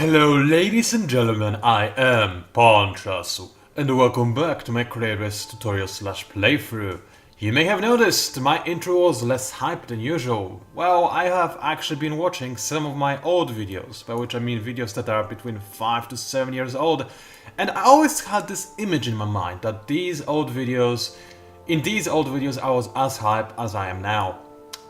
Hello ladies and gentlemen, I am PANCZASU and welcome back to my Cravers tutorial slash playthrough. You may have noticed my intro was less hyped than usual. Well, I have actually been watching some of my old videos, by which I mean videos that are between 5 to 7 years old, and I always had this image in my mind that in these old videos I was as hyped as I am now.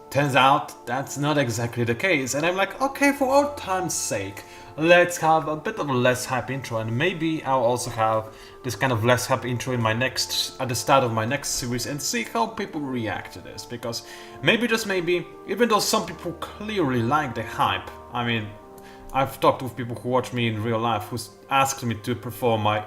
Turns out that's not exactly the case, and I'm like, okay, for old time's sake, let's have a bit of a less hype intro, and maybe I'll also have this kind of less hype intro in at the start of my next series and see how people react to this, because maybe, just maybe, even though some people clearly like the hype, I mean, I've talked with people who watch me in real life who asked me to perform my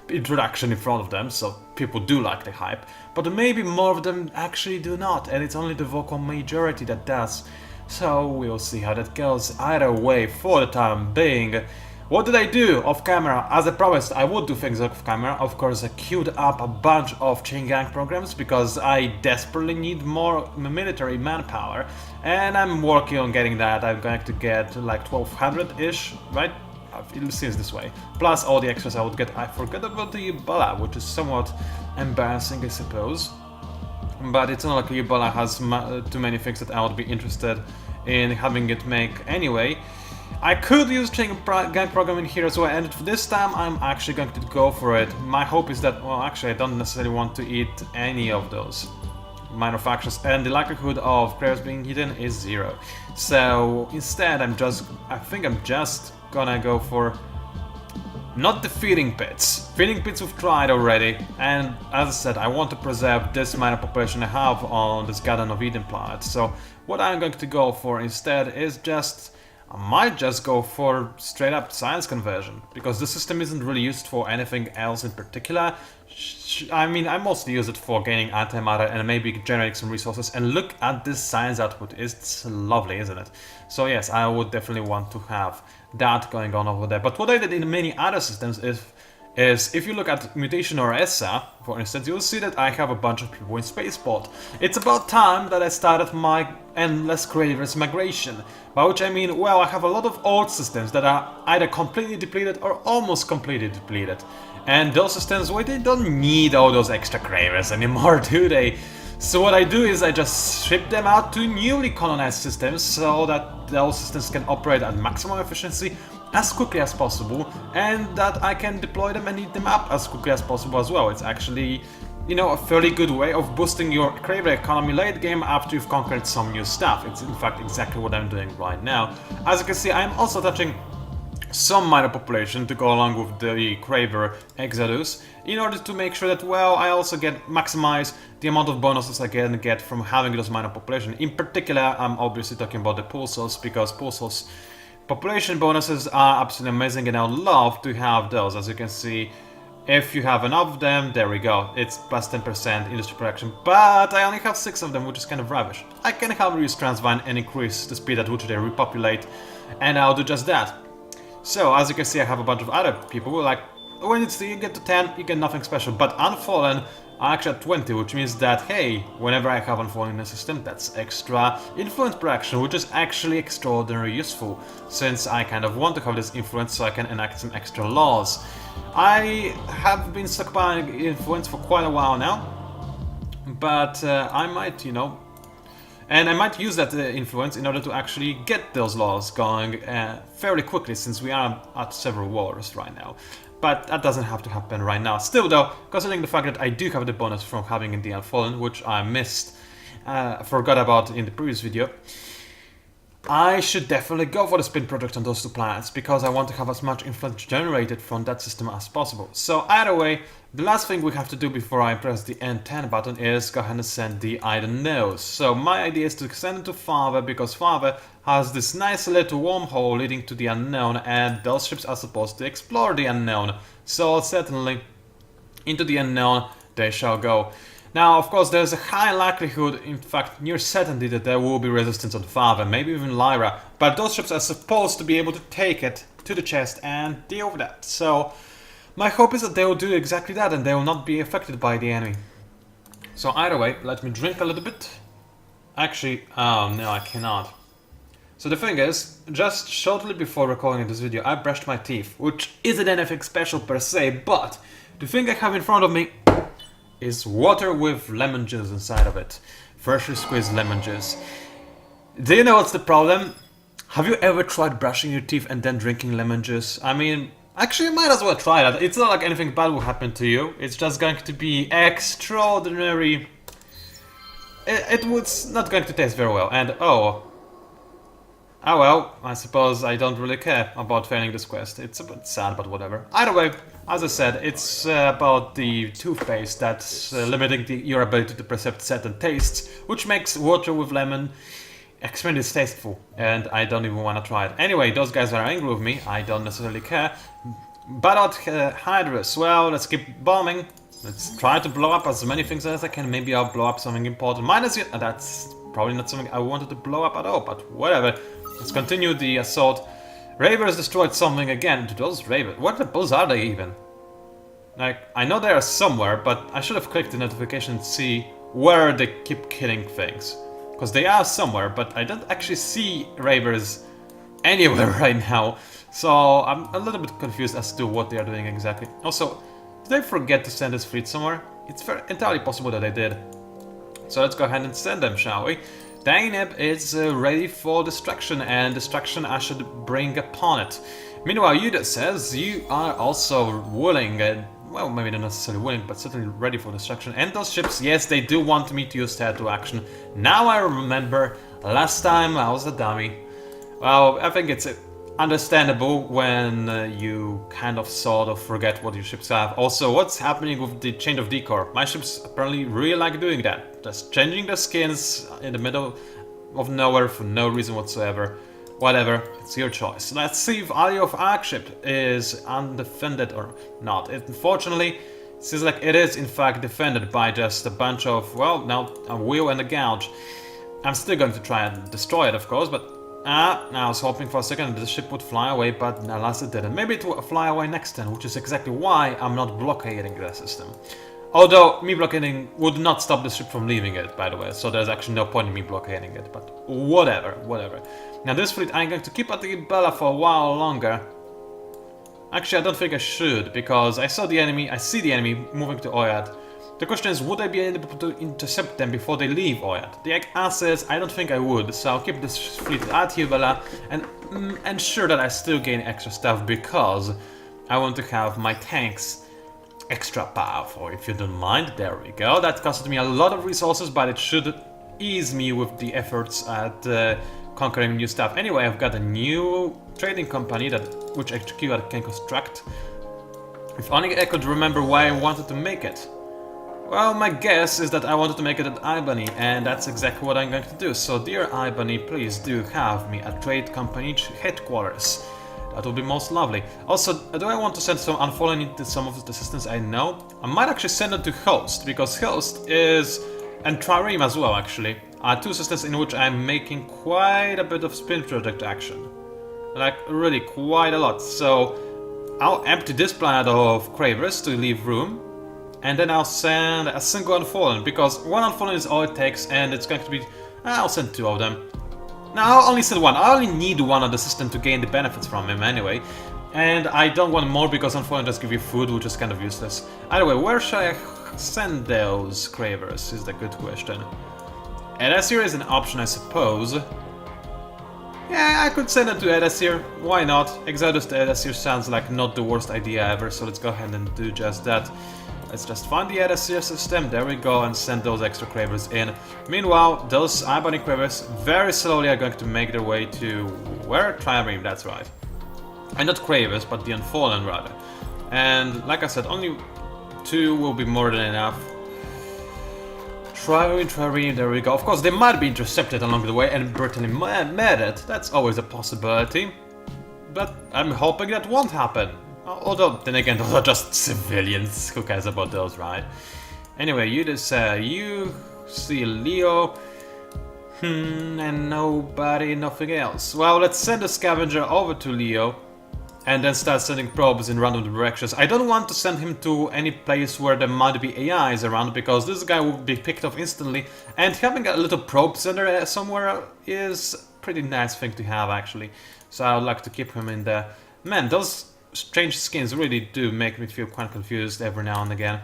introduction in front of them, so people do like the hype, but maybe more of them actually do not, and it's only the vocal majority that does. So we'll see how that goes. Either way, for the time being, what did I do off camera? As I promised, I would do things off camera. Of course, I queued up a bunch of chain gang programs because I desperately need more military manpower, and I'm working on getting that. I'm going to get like 1200-ish, right? It seems this way. Plus all the extras I would get. I forgot about the Ebola, which is somewhat embarrassing, I suppose. But it's not like Ebola has too many things that I would be interested in having it make anyway. I could use chain gang program in here as well, and this time I'm actually going to go for it. My hope is that, well, actually I don't necessarily want to eat any of those minor factions, and the likelihood of Cravers being hidden is 0. So instead I think I'm just gonna go for not the feeding pits. Feeding pits we've tried already, and as I said, I want to preserve this minor population I have on this Garden of Eden planet. So what I'm going to go for instead is I might just go for straight up science conversion, because the system isn't really used for anything else in particular. I mean, I mostly use it for gaining antimatter and maybe generating some resources, and look at this science output, it's lovely, isn't it? So yes, I would definitely want to have that going on over there. But what I did in many other systems is if you look at Mutation or ESSA, for instance, you'll see that I have a bunch of people in Spaceport. It's about time that I started my endless Cravers migration, by which I mean, well, I have a lot of old systems that are either completely depleted or almost completely depleted. And those systems, well, they don't need all those extra Cravers anymore, do they? So what I do is I just ship them out to newly colonized systems so that those systems can operate at maximum efficiency as quickly as possible, and that I can deploy them and eat them up as quickly as possible as well. It's actually, you know, a fairly good way of boosting your Craver economy late game after you've conquered some new stuff. It's in fact exactly what I'm doing right now. As you can see, I'm also touching some minor population to go along with the Craver Exodus, in order to make sure that, well, I also maximize the amount of bonuses I can get from having those minor population. In particular, I'm obviously talking about the pulsars, because pulsars population bonuses are absolutely amazing, and I would love to have those. As you can see, if you have enough of them, there we go, it's plus 10% industry production, but I only have 6 of them, which is kind of rubbish. I can have use Transvine and increase the speed at which they repopulate, and I'll do just that. So, as you can see, I have a bunch of other people who like, when you get to 10, you get nothing special, but Unfallen are actually at 20, which means that, hey, whenever I have Unfallen in the system, that's extra influence production, which is actually extraordinarily useful, since I kind of want to have this influence so I can enact some extra laws. I have been stockpiling influence for quite a while now, but I might, you know, and I might use that influence in order to actually get those laws going fairly quickly, since we are at several wars right now. But that doesn't have to happen right now. Still though, considering the fact that I do have the bonus from having the Unfallen, which I forgot about in the previous video, I should definitely go for the spin project on those 2 planets, because I want to have as much influence generated from that system as possible. So either way, the last thing we have to do before I press the N10 button is go ahead and send the I don't knows. So my idea is to send it to Father, because Father has this nice little wormhole leading to the unknown, and those ships are supposed to explore the unknown. So certainly, into the unknown they shall go. Now, of course, there's a high likelihood, in fact near certainty, that there will be resistance on Father, maybe even Lyra, but those ships are supposed to be able to take it to the chest and deal with that. So my hope is that they will do exactly that, and they will not be affected by the enemy. So either way, let me drink a little bit. Actually, oh no, I cannot. So the thing is, just shortly before recording this video, I brushed my teeth, which isn't anything special per se, but the thing I have in front of me is water with lemon juice inside of it. Freshly squeezed lemon juice. Do you know what's the problem? Have you ever tried brushing your teeth and then drinking lemon juice? I mean, actually you might as well try that. It's not like anything bad will happen to you. It's just going to be extraordinary. It's not going to taste very well. And oh well, I suppose I don't really care about failing this quest. It's a bit sad, but whatever. Either way, as I said, it's about the toothpaste that's limiting your ability to perceive certain tastes, which makes water with lemon extremely tasteful, and I don't even want to try it. Anyway, those guys are angry with me, I don't necessarily care. But Hydras, well, let's keep bombing. Let's try to blow up as many things as I can. Maybe I'll blow up something important. That's probably not something I wanted to blow up at all, but whatever. Let's continue the assault. Cravers destroyed something again. Those Ravens, what the bulls are they even? Like, I know they are somewhere, but I should have clicked the notification to see where they keep killing things. Because they are somewhere, but I don't actually see Cravers anywhere right now. So I'm a little bit confused as to what they are doing exactly. Also, did I forget to send this fleet somewhere? It's entirely possible that I did. So let's go ahead and send them, shall we? Daineb is ready for destruction, and destruction I should bring upon it. Meanwhile, Yuda says you are also willing, and well, maybe not necessarily willing, but certainly ready for destruction. And those ships, yes, they do want me to use that to action. Now I remember, last time I was a dummy. Well, I think it's understandable when you kind of sort of forget what your ships have. Also, what's happening with the change of decor? My ships apparently really like doing that. Just changing their skins in the middle of nowhere for no reason whatsoever. Whatever, it's your choice. Let's see if Ally of Arc ship is undefended or not. Unfortunately, it seems like it is in fact defended by just a bunch of, well, now a wheel and a gouge. I'm still going to try and destroy it, of course, but I was hoping for a second that the ship would fly away, but alas it didn't. Maybe it will fly away next turn, which is exactly why I'm not blockading the system. Although, me blockading would not stop the ship from leaving it, by the way, so there's actually no point in me blockading it, but whatever. Now this fleet I'm going to keep at the Bella for a while longer. Actually, I don't think I should, because I see the enemy moving to Oyad. The question is, would I be able to intercept them before they leave Oyad? The answer is, I don't think I would, so I'll keep this fleet at Hibala and ensure that I still gain extra stuff, because I want to have my tanks extra powerful, if you don't mind. There we go. That costed me a lot of resources, but it should ease me with the efforts at conquering new stuff. Anyway, I've got a new trading company which HQ I can construct. If only I could remember why I wanted to make it. Well, my guess is that I wanted to make it at Ibany, and that's exactly what I'm going to do. So, dear Ibany, please do have me at Trade Company headquarters. That would be most lovely. Also, do I want to send some Unfallen into some of the systems I know? I might actually send it to Host, because Host is... and Trireme as well, actually, are two systems in which I'm making quite a bit of spin project action. Like, really quite a lot. So, I'll empty this planet of Cravers to leave room. And then I'll send a single Unfallen, because one Unfallen is all it takes, and it's going to be... I'll send two of them. No, I'll only send one. I only need one of the system to gain the benefits from him anyway. And I don't want more, because Unfallen just give you food, which is kind of useless. Either way, where should I send those Cravers, is the good question. Edessir is an option, I suppose. Yeah, I could send it to Edessir. Why not? Exodus to Edessir sounds like not the worst idea ever, so let's go ahead and do just that. Let's just find the Edessir system, there we go, and send those extra Cravers in. Meanwhile, those Ibany Cravers very slowly are going to make their way to... where? Trireme, that's right. And not Cravers, but the Unfallen rather. And like I said, only two will be more than enough. Trireme, there we go. Of course, they might be intercepted along the way and brutally murdered. That's always a possibility. But I'm hoping that won't happen. Although, then again, those are just civilians. Who cares about those, right? Anyway, you see Leo. And nothing else. Well, let's send a scavenger over to Leo. And then start sending probes in random directions. I don't want to send him to any place where there might be AIs around, because this guy will be picked off instantly. And having a little probe center somewhere is pretty nice thing to have, actually. So I would like to keep him in there. Man, those strange skins really do make me feel quite confused every now and again.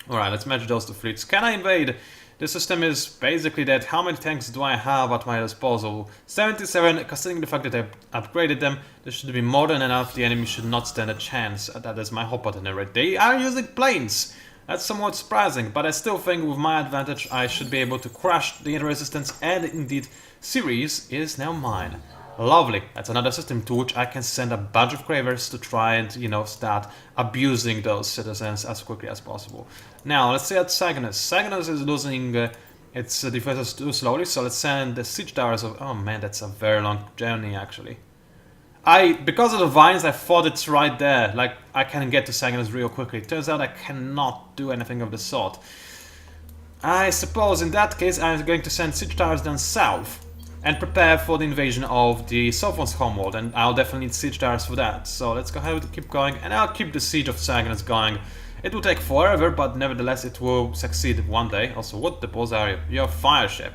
Alright, let's match those two fleets. Can I invade? The system is basically that. How many tanks do I have at my disposal? 77, considering the fact that I upgraded them, there should be more than enough. The enemy should not stand a chance. That is my hope at any rate. They are using planes! That's somewhat surprising, but I still think with my advantage I should be able to crush the resistance, and indeed, Ceres is now mine. Lovely, that's another system to which I can send a bunch of Cravers to try and, you know, start abusing those citizens as quickly as possible. Now, let's see at Saganus. Saganus is losing its defenses too slowly, so let's send the siege towers of... Oh man, that's a very long journey, actually. Because of the vines, I thought it's right there. Like, I can get to Saganus real quickly. It turns out I cannot do anything of the sort. I suppose in that case I'm going to send siege towers down south and prepare for the invasion of the Sophon's homeworld, and I'll definitely need siege towers for that. So let's go ahead and keep going, and I'll keep the siege of Saganus going. It will take forever, but nevertheless it will succeed one day. Also, what the balls are you? You're a fire ship.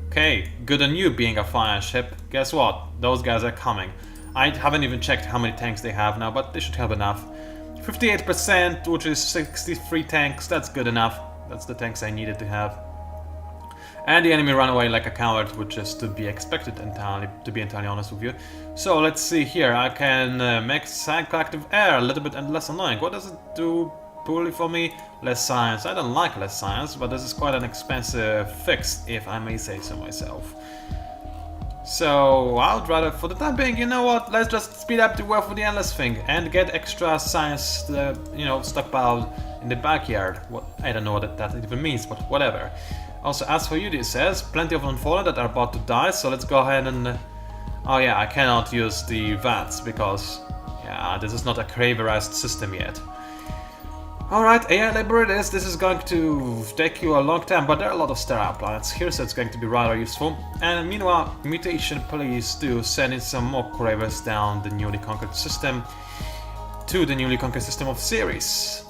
Okay, good on you being a fire ship. Guess what? Those guys are coming. I haven't even checked how many tanks they have now, but they should have enough. 58%, which is 63 tanks, that's good enough. That's the tanks I needed to have. And the enemy ran away like a coward, which is to be expected entirely, to be entirely honest with you. So let's see here, I can make collective air a little bit less annoying. What does it do poorly for me? Less science. I don't like less science, but this is quite an expensive fix, if I may say so myself. So I'd rather, for the time being, you know what, let's just speed up the Wealth of the Endless thing and get extra science, you know, stockpiled in the backyard. What, I don't know what that even means, but whatever. Also, as for you, this says, plenty of Unfallen that are about to die, so let's go ahead and... oh yeah, I cannot use the VATS because, yeah, this is not a Craverized system yet. Alright, AI labor it is. This is going to take you a long time, but there are a lot of sterile planets here, so it's going to be rather useful. And meanwhile, mutation, please do send in some more Cravers down the newly conquered system to the newly conquered system of Ceres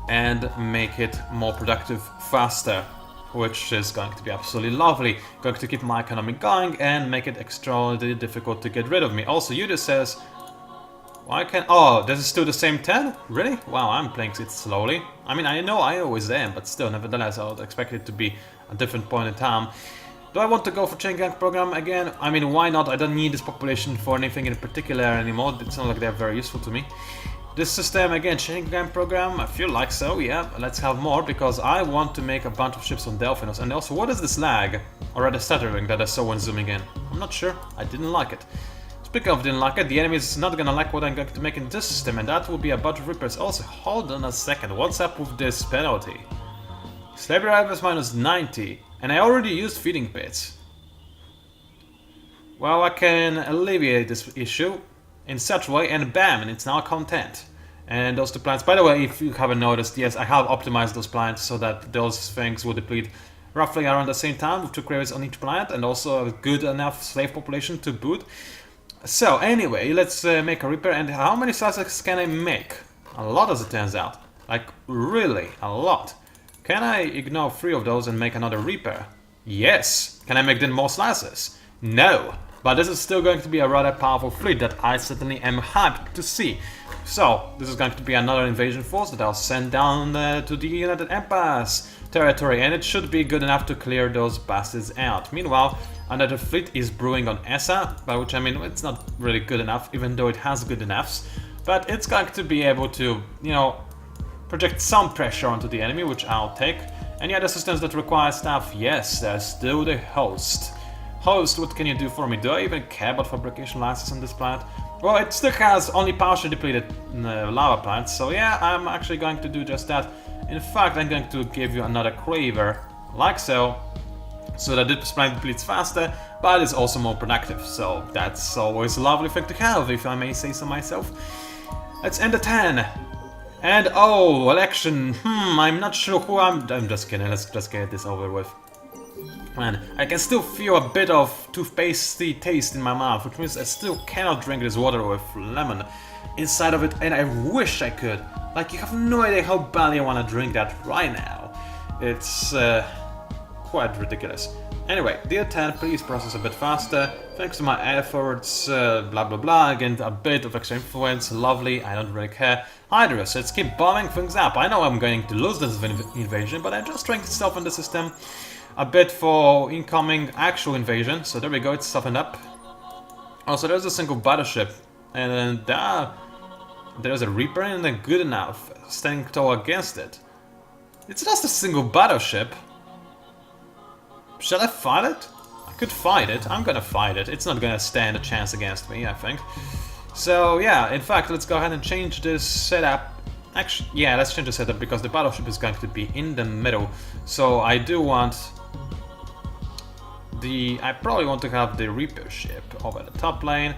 and make it more productive faster, which is going to be absolutely lovely. Going to keep my economy going and make it extraordinarily difficult to get rid of me. Also, Udis says, why can't... oh, this is still the same 10? Really? Wow, I'm playing it slowly. I mean, I know I always am, but still, nevertheless, I would expect it to be a different point in time. Do I want to go for Chain Gang program again? I mean, why not? I don't need this population for anything in particular anymore. It's not like they're very useful to me. This system, again, Chain Gang program, I feel like so, yeah. Let's have more, because I want to make a bunch of ships on Delphinos. And also, what is this lag? Or rather stuttering that I saw when zooming in? I'm not sure. I didn't like it. Speaking of didn't like it, the enemy is not gonna like what I'm going to make in this system, and that will be a bunch of Reapers. Also, hold on a second, what's up with this penalty? Slavery rivals minus 90, and I already used feeding pits. Well, I can alleviate this issue in such a way, and bam, and it's now content. And those two plants, by the way, if you haven't noticed, yes, I have optimized those plants so that those things will deplete roughly around the same time with 2 cravers on each plant, and also a good enough slave population to boot. So, anyway, let's make a Reaper, and how many slices can I make? A lot, as it turns out. Like, really, a lot. Can I ignore 3 of those and make another Reaper? Yes. Can I make then more slices? No. But this is still going to be a rather powerful fleet that I certainly am hyped to see. So, this is going to be another invasion force that I'll send down to the United Empire's territory, and it should be good enough to clear those bastards out. Meanwhile, another fleet is brewing on Essa, by which I mean it's not really good enough, even though it has good enoughs. But it's going to be able to, you know, project some pressure onto the enemy, which I'll take. Any other systems that require stuff? Yes, there's still the host. Host, what can you do for me? Do I even care about fabrication license on this planet? Well, it still has only partially depleted lava plants, so yeah, I'm actually going to do just that. In fact, I'm going to give you another Craver, like so that this plant depletes faster, but it's also more productive, so that's always a lovely thing to have, if I may say so myself. Let's end the 10. And oh, election, I'm not sure who I'm just kidding, let's just get this over with. Man, I can still feel a bit of toothpastey taste in my mouth, which means I still cannot drink this water with lemon inside of it, and I wish I could. Like, you have no idea how badly I want to drink that right now. It's quite ridiculous. Anyway, dear 10, please process a bit faster. Thanks to my efforts, blah blah blah, again a bit of extra influence, lovely, I don't really care. Hydrus, let's keep bombing things up. I know I'm going to lose this invasion, but I'm just trying to soften the system a bit for incoming actual invasion. So there we go, it's softened up. Also, there's a single battleship, and there's a Reaper and a good enough standing tall against it. It's just a single battleship. Shall I fight it? I could fight it. I'm gonna fight it. It's not gonna stand a chance against me, I think. So yeah, in fact, let's go ahead and change this setup. Actually, yeah, let's change the setup because the battleship is going to be in the middle. So I do want I probably want to have the Reaper ship over the top lane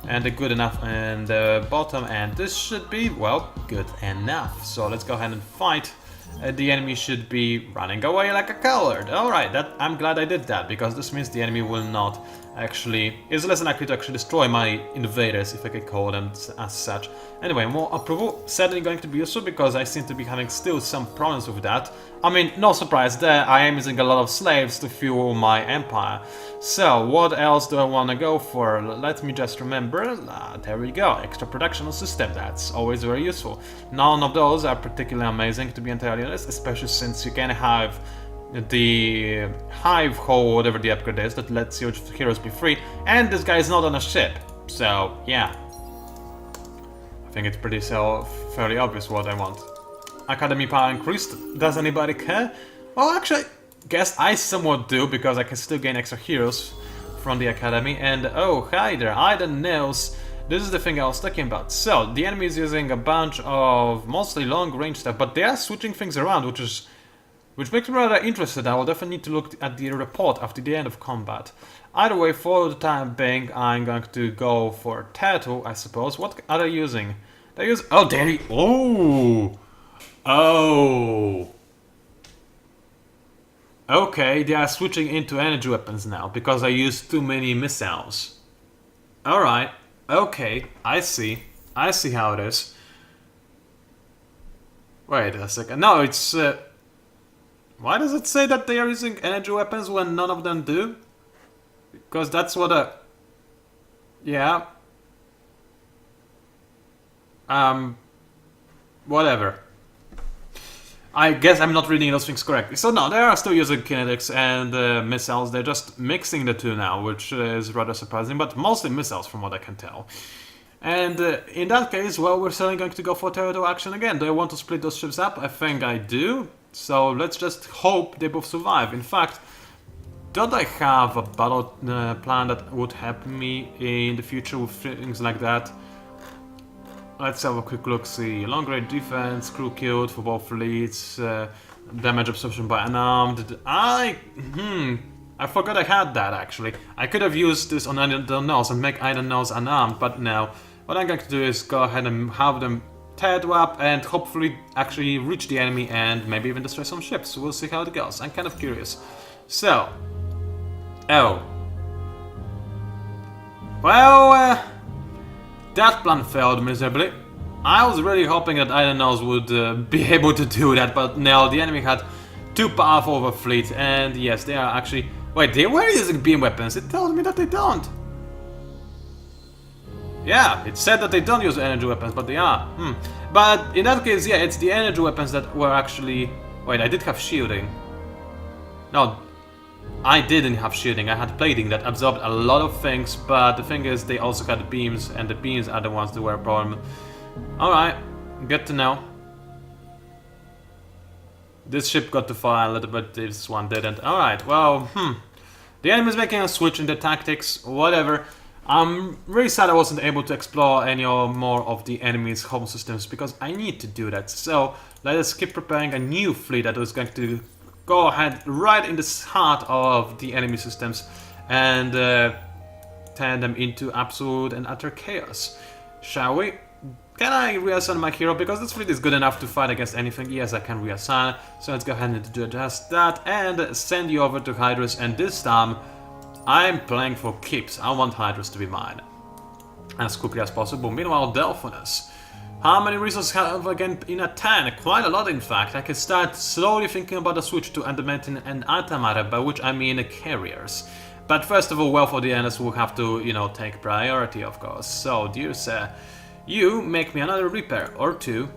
and the good enough in the bottom, and this should be, well, good enough. So let's go ahead and fight. The enemy should be running away like a coward. Alright, I'm glad I did that, because this means the enemy will not actually, is less likely to actually destroy my invaders, if I could call them as such. Anyway, more approval, certainly going to be useful, because I seem to be having still some problems with that. I mean, no surprise there, I am using a lot of slaves to fuel my empire. So, what else do I want to go for? Let me just remember, there we go, extra production system, that's always very useful. None of those are particularly amazing, to be entirely honest, especially since you can have the hive hole, whatever the upgrade is, that lets your heroes be free, and this guy is not on a ship, so yeah. I think it's pretty fairly obvious what I want. Academy power increased, does anybody care? Well, actually, guess I somewhat do, because I can still gain extra heroes from the academy, and oh, hi there, Iden knows. This is the thing I was talking about. So, the enemy is using a bunch of mostly long-range stuff, but they are switching things around, which makes me rather interested. I will definitely need to look at the report after the end of combat. Either way, for the time being, I'm going to go for Turtle, I suppose. What are they using? They use... Oh, they... Oh! Oh! Okay, they are switching into energy weapons now, because I used too many missiles. Alright, okay, I see. I see how it is. Wait a second. No, it's... Why does it say that they are using energy weapons when none of them do? Because that's what a... Yeah. Whatever. I guess I'm not reading those things correctly. So no, they are still using kinetics and missiles. They're just mixing the two now, which is rather surprising, but mostly missiles from what I can tell. And in that case, well, we're certainly going to go for territorial action again. Do I want to split those ships up? I think I do. So let's just hope they both survive. In fact, don't I have a battle plan that would help me in the future with things like that? Let's have a quick look, see. Long range defense, crew killed for both fleets, damage absorption by unarmed. I forgot I had that actually. I could have used this on Iron Nose and make Iron Nose unarmed, but no. What I'm going to do is go ahead and have them teared up and hopefully actually reach the enemy and maybe even destroy some ships. We'll see how it goes. I'm kind of curious. So. Oh. Well, that plan failed miserably. I was really hoping that Iron Nose would be able to do that, but no, the enemy had too powerful of a fleet, and yes, they are actually... Wait, they were using beam weapons, it tells me that they don't. Yeah, it said that they don't use energy weapons, but they are. But in that case, yeah, it's the energy weapons that were actually... Wait, I did have shielding. No, I didn't have shielding, I had plating that absorbed a lot of things, but the thing is, they also had beams, and the beams are the ones that were a problem. Alright, good to know. This ship got to fire a little bit, this one didn't. Alright, well, the enemy's making a switch in the tactics, whatever. I'm really sad I wasn't able to explore any more of the enemy's home systems, because I need to do that. So, let us keep preparing a new fleet that is going to go ahead right in the heart of the enemy systems and turn them into absolute and utter chaos. Shall we? Can I reassign my hero? Because this fleet is good enough to fight against anything. Yes, I can reassign. So let's go ahead and do just that and send you over to Hydrus. And this time, I'm playing for keeps. I want Hydrus to be mine as quickly as possible. Meanwhile, Delphinus. How many resources have I again in a 10? Quite a lot, in fact. I can start slowly thinking about a switch to adamantine and antimatter, by which I mean carriers. But first of all, wealth of the endless will have to, you know, take priority, of course. So, dear sir, you make me another repair or two,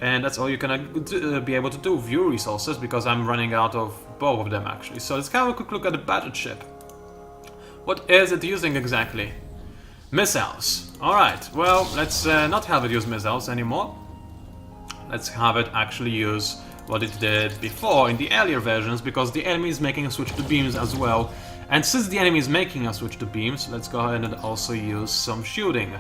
and that's all you're gonna be able to do with your resources, because I'm running out of both of them, actually. So let's have a quick look at the battle ship. What is it using exactly? Missiles. Alright, well, let's not have it use missiles anymore. Let's have it actually use what it did before in the earlier versions, because the enemy is making a switch to beams as well. And since the enemy is making a switch to beams, let's go ahead and also use some shooting,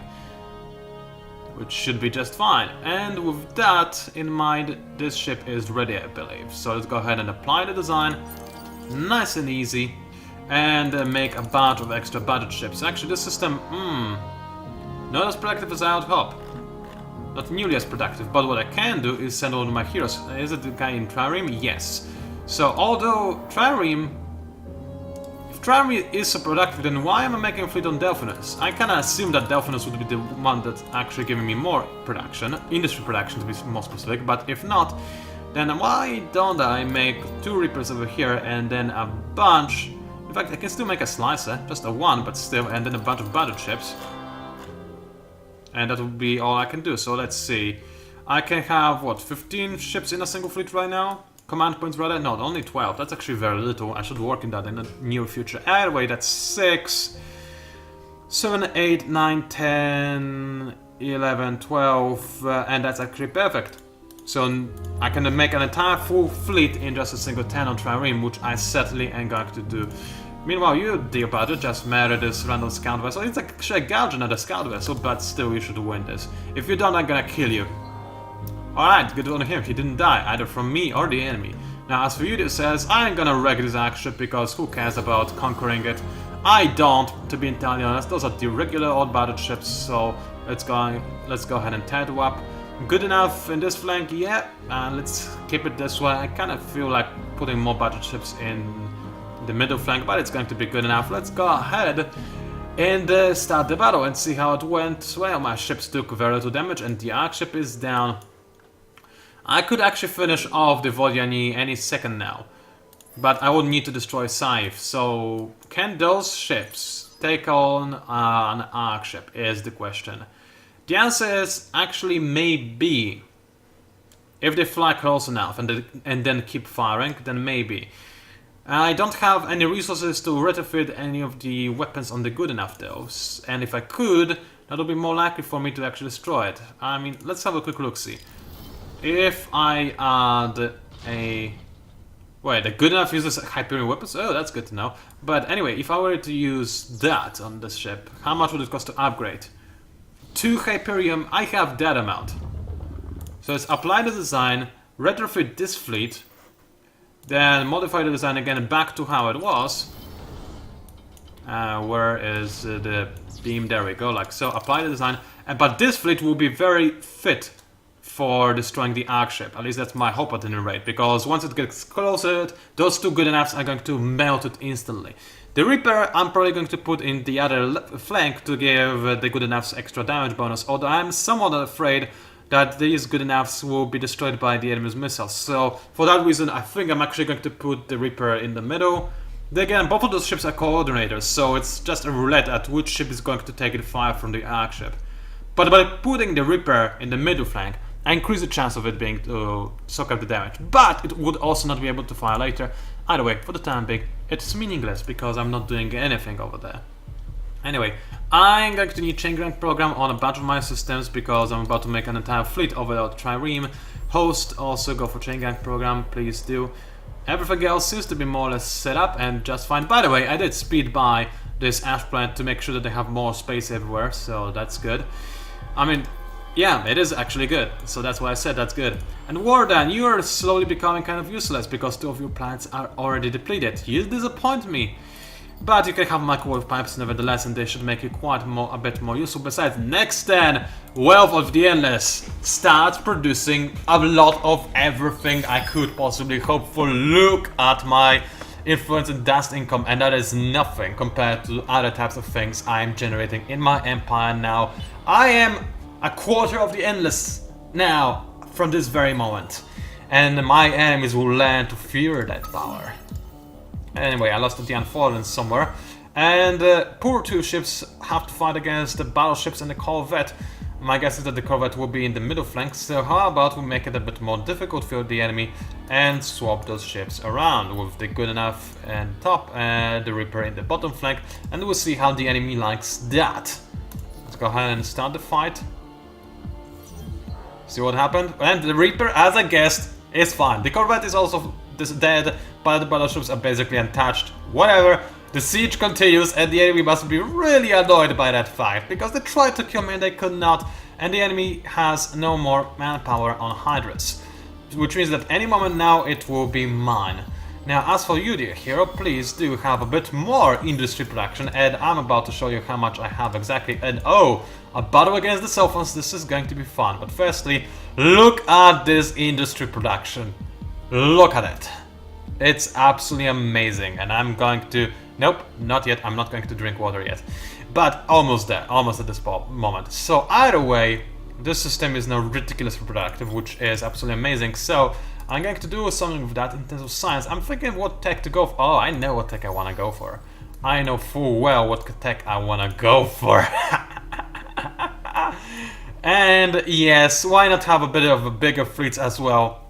which should be just fine. And with that in mind, this ship is ready, I believe. So let's go ahead and apply the design, nice and easy, and make a bunch of extra budget ships. Actually, this system, not as productive as I would hope. Not nearly as productive, but what I can do is send one of my heroes. Is it the guy in Trireme? Yes. So, although Trireme... If Trireme is so productive, then why am I making a fleet on Delphinus? I kinda assume that Delphinus would be the one that's actually giving me more production, industry production to be more specific, but if not, then why don't I make 2 Reapers over here and then a bunch... In fact, I can still make a slicer, just a 1, but still, and then a bunch of battle ships. And that would be all I can do, so let's see. I can have, what, 15 ships in a single fleet right now? Command points rather? No, only 12. That's actually very little. I should work in that in the near future. Anyway, that's 6, 7, 8, 9, 10, 11, 12, and that's actually perfect. So I can make an entire full fleet in just a single 10 on Trireme, which I certainly am going to do. Meanwhile, you, dear budget, just marry this random scout vessel. It's actually a gouge, another scout vessel, but still you should win this. If you don't, I'm gonna kill you. Alright, good on him, he didn't die, either from me or the enemy. Now, as for you, it says, I'm gonna wreck this action because who cares about conquering it? I don't, to be entirely honest. Those are the regular old battle ships, so let's go ahead and tear it up. Good enough in this flank, yeah, let's keep it this way. I kind of feel like putting more battle ships in the middle flank, but it's going to be good enough. Let's go ahead and start the battle and see how it went. Well, my ships took very little damage and the arc ship is down. I could actually finish off the Vodiani any second now, but I would need to destroy Scythe. So, can those ships take on an arc ship is the question. The answer is actually maybe. If they fly close enough and then keep firing, then maybe. I don't have any resources to retrofit any of the weapons on the good enough though, and if I could, that would be more likely for me to actually destroy it. I mean, let's have a quick look-see. If I add a... Wait, the good enough uses Hyperion weapons? Oh, that's good to know. But anyway, if I were to use that on this ship, how much would it cost to upgrade? 2 Hyperion, I have that amount. So let's apply the design, retrofit this fleet, then modify the design again back to how it was. Where is the beam? There we go, like so. Apply the design, but this fleet will be very fit for destroying the arc ship. At least that's my hope at any rate, because once it gets closer, those 2 good enoughs are going to melt it instantly. The Reaper I'm probably going to put in the other flank to give the good enoughs extra damage bonus, although I'm somewhat afraid that these good enoughs will be destroyed by the enemy's missiles. So for that reason, I think I'm actually going to put the Reaper in the middle. Again, both of those ships are coordinators, so it's just a roulette at which ship is going to take the fire from the arc ship. But by putting the Reaper in the middle flank, I increase the chance of it being to soak up the damage. But it would also not be able to fire later. Either way, for the time being, it's meaningless because I'm not doing anything over there. Anyway, I'm going to need chain gang program on a bunch of my systems because I'm about to make an entire fleet over at Trireme. Host, also go for chain gang program, please do. Everything else seems to be more or less set up and just fine. By the way, I did speed by this ash plant to make sure that they have more space everywhere, so that's good. I mean, yeah, it is actually good, so that's why I said that's good. And Wardan, you are slowly becoming kind of useless because 2 of your plants are already depleted. You disappoint me. But you can have microwave pipes nevertheless, and they should make you a bit more useful. Besides, next then, Wealth of the Endless starts producing a lot of everything I could possibly hope for. Look at my influence and dust income, and that is nothing compared to other types of things I am generating in my empire now. I am a quarter of the Endless now, from this very moment. And my enemies will learn to fear that power. Anyway, I lost the Unfallen somewhere. And poor two ships have to fight against the battleships and the Corvette. My guess is that the Corvette will be in the middle flank, so how about we make it a bit more difficult for the enemy and swap those ships around with the Good Enough and top and the Reaper in the bottom flank, and we'll see how the enemy likes that. Let's go ahead and start the fight. See what happened? And the Reaper, as I guessed, is fine. The Corvette is also dead, but the battleships are basically untouched. Whatever. The siege continues and the enemy must be really annoyed by that fact, because they tried to kill me and they could not, and the enemy has no more manpower on Hydras, which means that any moment now it will be mine. Now as for you, dear hero, please do have a bit more industry production, and I'm about to show you how much I have exactly. And oh, a battle against the Sophons, this is going to be fun. But firstly, look at this industry production. Look at it. It's absolutely amazing, and I'm going to... Nope, not yet. I'm not going to drink water yet. But almost there, almost at this moment. So either way, this system is now ridiculously productive, which is absolutely amazing. So I'm going to do something with that in terms of science. I'm thinking what tech to go for. Oh, I know what tech I want to go for. I know full well what tech I want to go for. And yes, why not have a bit of a bigger fleets as well?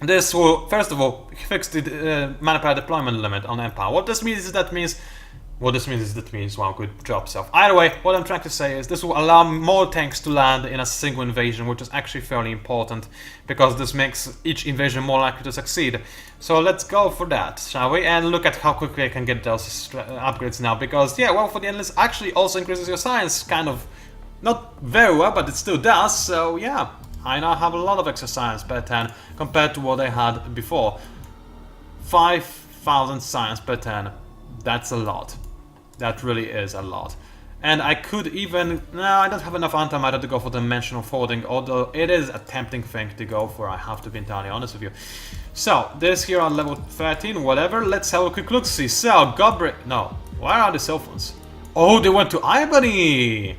This will, first of all, fix the manpower deployment limit on Empire. What this means is that means... Well, good job, self. Either way, what I'm trying to say is this will allow more tanks to land in a single invasion, which is actually fairly important, because this makes each invasion more likely to succeed. So let's go for that, shall we? And look at how quickly I can get those upgrades now, because, yeah, well, for the Endless actually also increases your science, kind of, not very well, but it still does, so yeah. I now have a lot of extra science per turn compared to what I had before. 5,000 science per turn. That's a lot. That really is a lot. And I could even... No, I don't have enough antimatter to go for dimensional folding, although it is a tempting thing to go for, I have to be entirely honest with you. So, this here on level 13, whatever, let's have a quick look-see. So, no, where are the cell phones? Oh, they went to Ibony!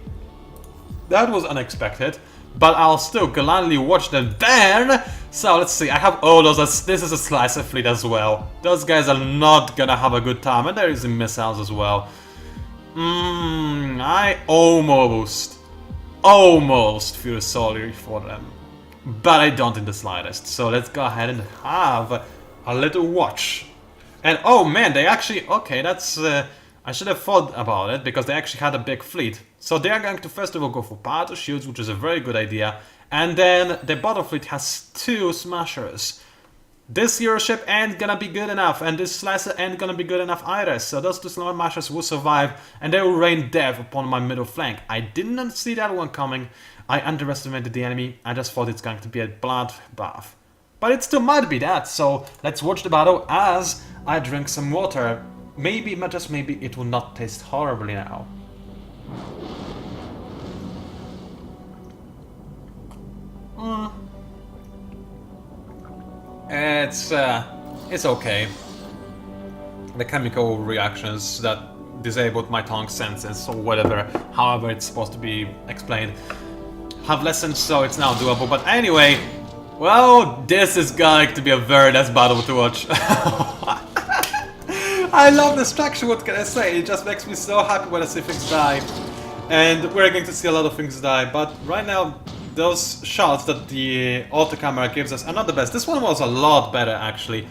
That was unexpected. But I'll still gladly watch them burn. So let's see, I have all those. This is a slicer fleet as well. Those guys are not gonna have a good time, and there is the missiles as well. I almost feel sorry for them, but I don't in the slightest. So let's go ahead and have a little watch. And oh man, they actually, okay, that's I should have thought about it, because they actually had a big fleet. So they are going to first of all go for power to shields, which is a very good idea. And then the bottom fleet has 2 smashers. This hero ship ain't gonna be good enough, and this slicer ain't gonna be good enough either. So those 2 smashers will survive, and they will rain death upon my middle flank. I did not see that one coming. I underestimated the enemy. I just thought it's going to be a bloodbath. But it still might be that, so let's watch the battle as I drink some water. Maybe, but just maybe, it will not taste horribly now. It's okay. The chemical reactions that disabled my tongue senses or whatever, however it's supposed to be explained, have lessened, so it's now doable. But anyway, well, this is going to be a very nice battle to watch. I love the structure, what can I say? It just makes me so happy when I see things die. And we're going to see a lot of things die, but right now, those shots that the auto camera gives us are not the best. This one was a lot better, actually.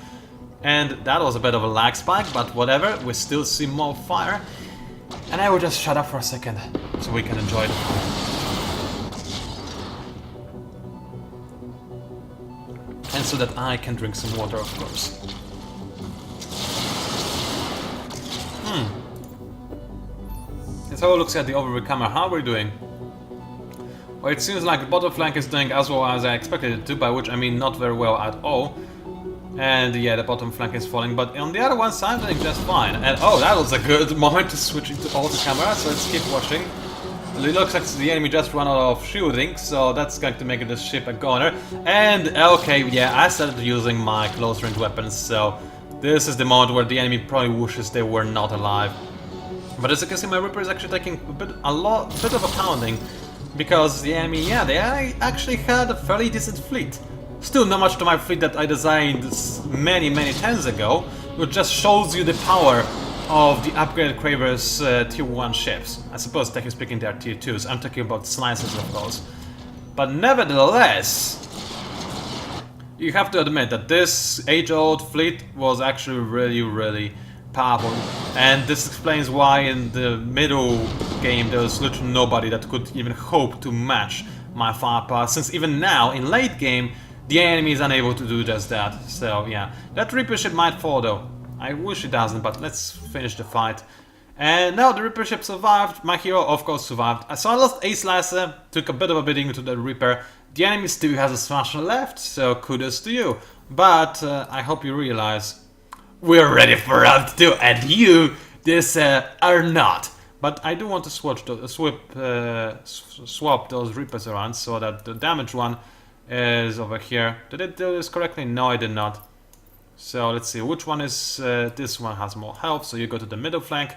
And that was a bit of a lag spike, but whatever, we still see more fire. And I will just shut up for a second, so we can enjoy the fire. And so that I can drink some water, of course. That's how it looks at the overview camera. How are we doing? Well, it seems like the bottom flank is doing as well as I expected it to, by which I mean not very well at all. And yeah, the bottom flank is falling, but on the other ones I'm doing just fine. And oh, that was a good moment to switch into auto camera, so let's keep watching. It looks like the enemy just ran out of shooting, so that's going to make this ship a goner. And okay, yeah, I started using my close range weapons, so this is the moment where the enemy probably wishes they were not alive. But as you can see, my Reaper is actually taking a bit of a pounding. Because the enemy, yeah, they actually had a fairly decent fleet. Still not much to my fleet that I designed many times ago, which just shows you the power of the upgraded Cravers tier 1 ships. I suppose, technically speaking, they are tier 2s. I'm talking about slices, of course. But nevertheless, you have to admit that this age-old fleet was actually really powerful. And this explains why in the middle game there was literally nobody that could even hope to match my firepower, since even now, in late game, the enemy is unable to do just that. So yeah, that Reaper ship might fall though. I wish it doesn't, but let's finish the fight. And now the Reaper ship survived. My hero, of course, survived. So I lost a slicer, took a bit of a beating to the Reaper. The enemy still has a smasher left, so kudos to you. But I hope you realize we're ready for round 2, and you, are not. But I do want to swap those Reapers around so that the damaged one is over here. Did it do this correctly? No, I did not. So let's see, which one is... this one has more health, so you go to the middle flank.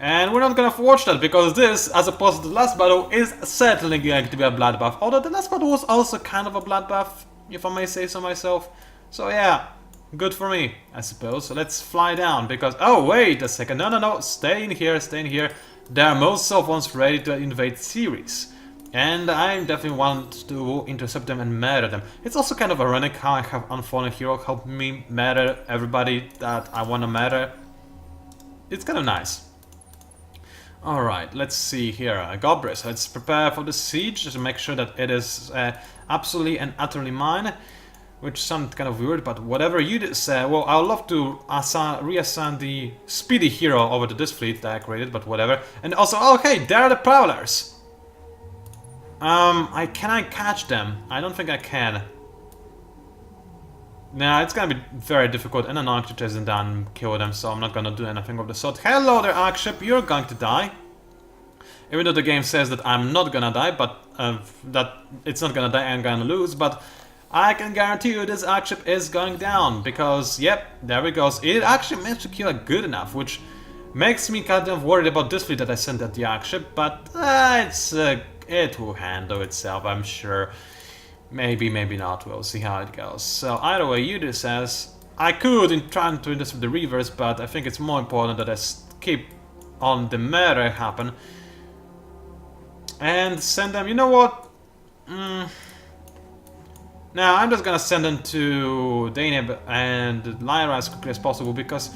And we're not gonna watch that, because this, as opposed to the last battle, is certainly going to be a bloodbath. Although the last battle was also kind of a bloodbath, if I may say so myself. So yeah, good for me, I suppose. So let's fly down, because... Oh, wait a second. No. Stay in here, stay in here. There are most of ones ready to invade Ceres. And I definitely want to intercept them and murder them. It's also kind of ironic how I have Unfallen Hero help me murder everybody that I want to murder. It's kind of nice. Alright, let's see here. Gobris, let's prepare for the siege, just to make sure that it is absolutely and utterly mine. Which sounds kind of weird, but whatever you say, well, I would love to reassign the speedy hero over to this fleet that I created, but whatever. And also, oh hey, there are the Prowlers! Can I catch them? I don't think I can. Nah, it's gonna be very difficult and annoying to chase them down and kill them, so I'm not gonna do anything of the sort. Hello there, Ark ship, you're going to die. Even though the game says that I'm not gonna die, but that it's not gonna die and I'm gonna lose, but I can guarantee you this Ark ship is going down, because, yep, there it goes. It actually managed to kill it good enough, which makes me kind of worried about this fleet that I sent at the Ark ship, but it will handle itself, I'm sure. Maybe, maybe not, we'll see how it goes. So either way, Yudu says, I could try to intercept the reavers, but I think it's more important that I keep on the murder happen. And send them, you know what? Now I'm just gonna send them to Daneb and Lyra as quickly as possible, because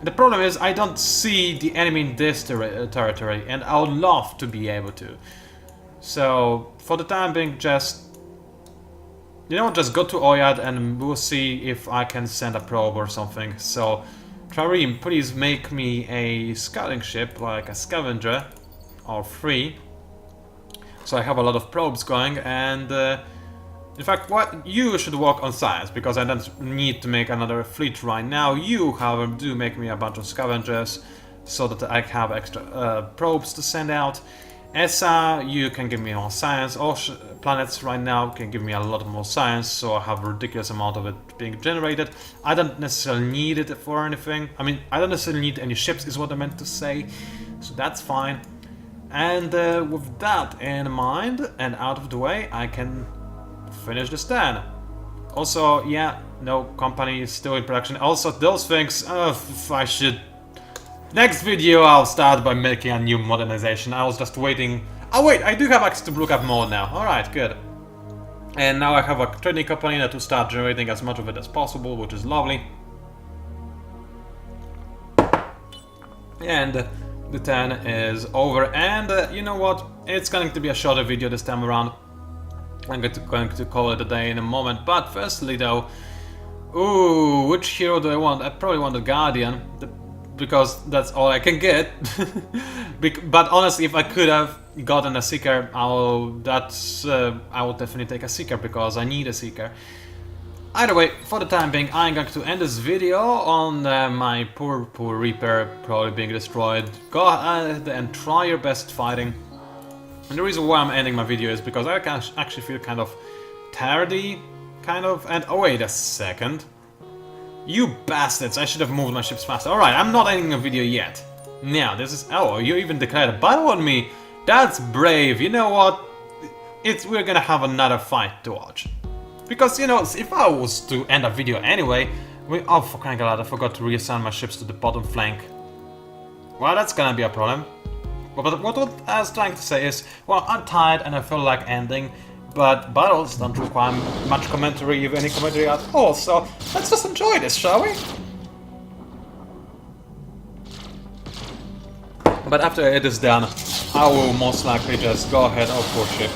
the problem is I don't see the enemy in this territory, and I would love to be able to. So, for the time being, just... You know, just go to Oyad and we'll see if I can send a probe or something. So, Trarim, please make me a scouting ship, like a scavenger, or 3. So I have a lot of probes going, and... in fact, you should work on science, because I don't need to make another fleet right now. You, however, do make me a bunch of scavengers, so that I have extra probes to send out. ESA, you can give me more science. All planets right now can give me a lot more science, so I have a ridiculous amount of it being generated. I don't necessarily need it for anything. I mean, I don't necessarily need any ships, is what I meant to say, so that's fine. And with that in mind, and out of the way, I can finish the stand. Also, yeah, no company is still in production. Also, those things, I should... Next video I'll start by making a new modernization. I was just waiting... Oh wait, I do have access to Blue Cap mode now. Alright, good. And now I have a trading company that will start generating as much of it as possible, which is lovely. And the turn is over. And you know what? It's going to be a shorter video this time around. I'm going to call it a day in a moment. But firstly though... Ooh, which hero do I want? I probably want the Guardian. Because that's all I can get. But honestly, if I could have gotten a Seeker, I would definitely take a Seeker, because I need a Seeker. Either way, for the time being, I'm going to end this video on my poor Reaper probably being destroyed. Go ahead and try your best fighting. And the reason why I'm ending my video is because I can actually feel kind of tardy, and oh wait a second. You bastards, I should have moved my ships faster. Alright, I'm not ending the video yet. Now, this is... Oh, you even declared a battle on me. That's brave. You know what? We're gonna have another fight to watch. Because, you know, if I was to end a video anyway... oh, for crying out loud, I forgot to reassign my ships to the bottom flank. Well, that's gonna be a problem. But what I was trying to say is, well, I'm tired and I feel like ending, but battles don't require much commentary, if any commentary at all, so let's just enjoy this, shall we? But after it is done, I will most likely just go ahead, oh poor ship.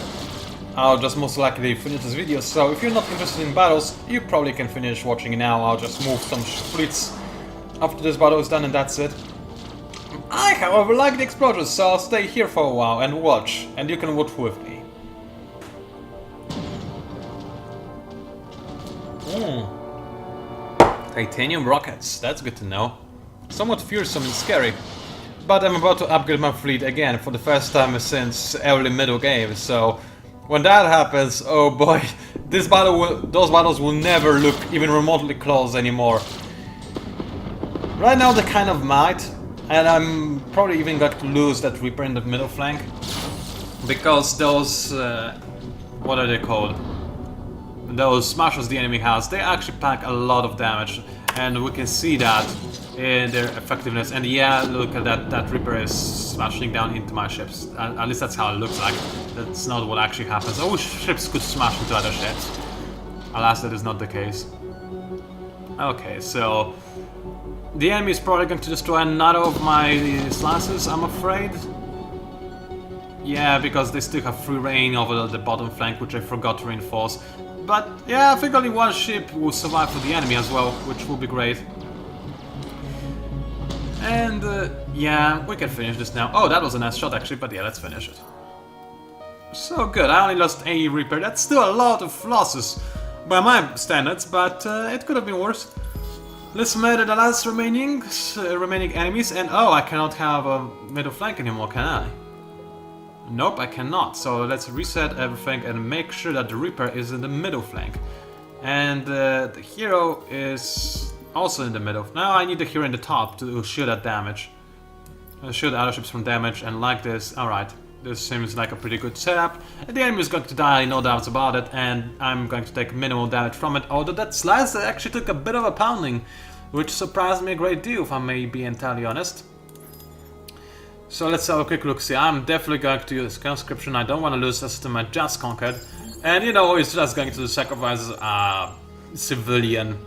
I'll just most likely finish this video, so if you're not interested in battles, you probably can finish watching now. I'll just move some fleets after this battle is done and that's it. I, however, like the explosions, so I'll stay here for a while and watch, and you can watch with me. Titanium rockets, that's good to know. Somewhat fearsome and scary. But I'm about to upgrade my fleet again for the first time since early middle game, so... when that happens, oh boy, those battles will never look even remotely close anymore. Right now they kind of might, and I'm probably even going to lose that Reaper in the middle flank. Because those, what are they called? Those smashers the enemy has, they actually pack a lot of damage. And we can see that in their effectiveness. And yeah, look at that Reaper is smashing down into my ships. At least that's how it looks like. That's not what actually happens. I wish ships could smash into other ships. Alas, that is not the case. Okay, so... the enemy is probably going to destroy another of my slices, I'm afraid. Yeah, because they still have free reign over the bottom flank, which I forgot to reinforce. But yeah, I think only one ship will survive for the enemy as well, which will be great. And yeah, we can finish this now. Oh, that was a nice shot actually, but yeah, let's finish it. So good, I only lost a Reaper. That's still a lot of losses by my standards, but it could have been worse. Let's murder the last remaining enemies, and oh, I cannot have a middle flank anymore, can I? Nope, I cannot. So let's reset everything and make sure that the Reaper is in the middle flank. And the hero is also in the middle. Now I need the hero in the top to shield that damage. Shield other ships from damage, and like this, alright. This seems like a pretty good setup. And the enemy is going to die, no doubts about it, and I'm going to take minimal damage from it. Although that slice actually took a bit of a pounding, which surprised me a great deal, if I may be entirely honest. So let's have a quick look. See, I'm definitely going to use conscription. I don't want to lose the system I just conquered. And you know, it's just going to sacrifice a civilian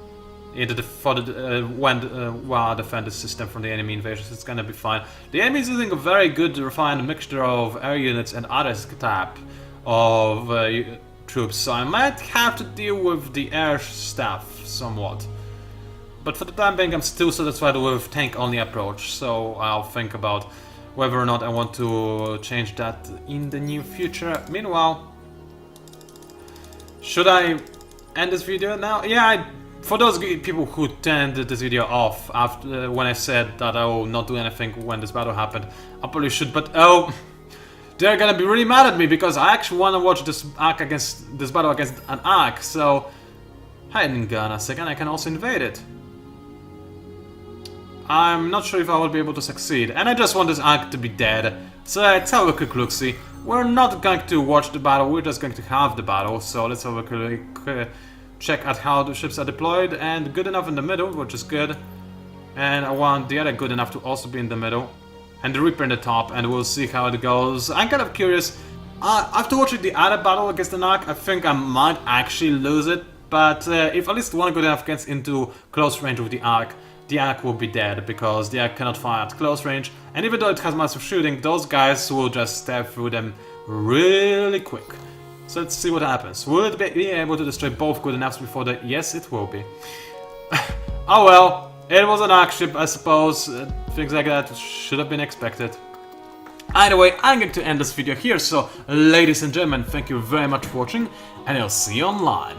while I defend the system from the enemy invasions. It's gonna be fine. The enemy is using a very good refined mixture of air units and other type of troops, so I might have to deal with the air staff somewhat. But for the time being, I'm still satisfied with tank-only approach, so I'll think about whether or not I want to change that in the near future. Meanwhile, should I end this video now? Yeah, for those people who turned this video off after when I said that I will not do anything when this battle happened, I probably should, but oh, they're gonna be really mad at me because I actually want to watch this battle against an arc. So hang on a second, I can also invade it. I'm not sure if I will be able to succeed, and I just want this arc to be dead. So let's have a quick look-see. We're not going to watch the battle, we're just going to have the battle. So let's have a quick check at how the ships are deployed, and good enough in the middle, which is good. And I want the other good enough to also be in the middle. And the Reaper in the top, and we'll see how it goes. I'm kind of curious. After watching the other battle against the Ark, I think I might actually lose it. But if at least one good enough gets into close range with the Ark will be dead, because the Ark cannot fire at close range. And even though it has massive shooting, those guys will just stab through them really quick. So let's see what happens. Will it be able to destroy both good enoughs before the... Yes, it will be. Oh well, it was an Ark ship, I suppose. Things like that should have been expected. Either way, I'm going to end this video here, so ladies and gentlemen, thank you very much for watching, and I'll see you online.